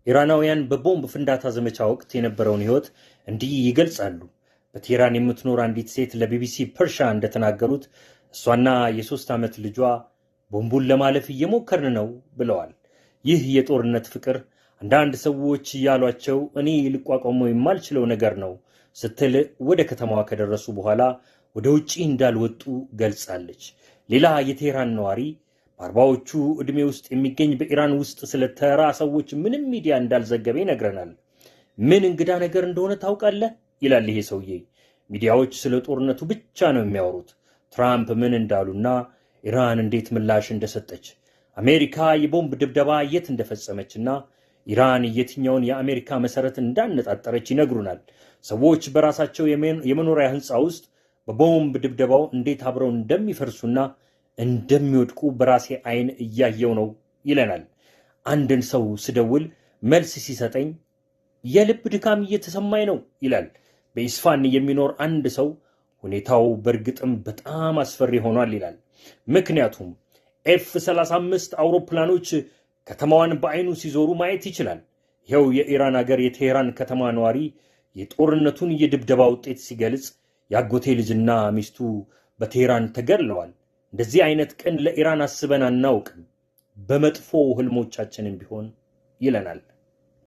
ኢራናውያን በቦምብ ፍንዳታ ዘመቻ ወቅት የነበረውን ህይወት እንዲህ ይገልጻሉ። በቴህራን የምትኖር አንዲት ሴት ለቢቢሲ ፐርሻ እንደተናገሩት እሷና የ3 ዓመት ልጇ ቦምቡን ለማለፍ እየሞከርን ነው ብለዋል። ይህ የጦርነት ፍቅር አንዳንድ ሰዎች ያሏቸው እኔ ልቋቋመው የማልችለው ነገር ነው ስትል ወደ ከተማዋ ከደረሱ በኋላ ወደ ውጪ እንዳልወጡ ገልጻለች። ሌላ የቴህራን ነዋሪ በ40ዎቹ ዕድሜ ውስጥ የሚገኝ በኢራን ውስጥ ስለ ተራ ሰዎች ምንም ሚዲያ እንዳልዘገበ ይነግረናል። ምን እንግዳ ነገር እንደሆነ ታውቃለህ ይላል ይሄ ሰውዬ። ሚዲያዎች ስለ ጦርነቱ ብቻ ነው የሚያወሩት። ትራምፕ ምን እንዳሉና ኢራን እንዴት ምላሽ እንደሰጠች፣ አሜሪካ የቦምብ ድብደባ የት እንደፈጸመችና ኢራን የትኛውን የአሜሪካ መሰረት እንዳነጣጠረች ይነግሩናል። ሰዎች በራሳቸው የመኖሪያ ህንፃ ውስጥ በቦምብ ድብደባው እንዴት አብረው እንደሚፈርሱና እንደሚወድቁ በራሴ አይን እያየው ነው ይለናል። አንድን ሰው ስደውል መልስ ሲሰጠኝ የልብ ድካም እየተሰማኝ ነው ይላል። በኢስፋን የሚኖር አንድ ሰው ሁኔታው በእርግጥም በጣም አስፈሪ ሆኗል ይላል። ምክንያቱም F-35 አውሮፕላኖች ከተማዋን በአይኑ ሲዞሩ ማየት ይችላል። ይኸው የኢራን ሀገር የቴህራን ከተማ ነዋሪ የጦርነቱን የድብደባ ውጤት ሲገልጽ ያጎቴ ልጅና ሚስቱ በቴህራን ተገድለዋል። እንደዚህ አይነት ቀን ለኢራን አስበን አናውቅም፣ በመጥፎ ህልሞቻችንም ቢሆን ይለናል።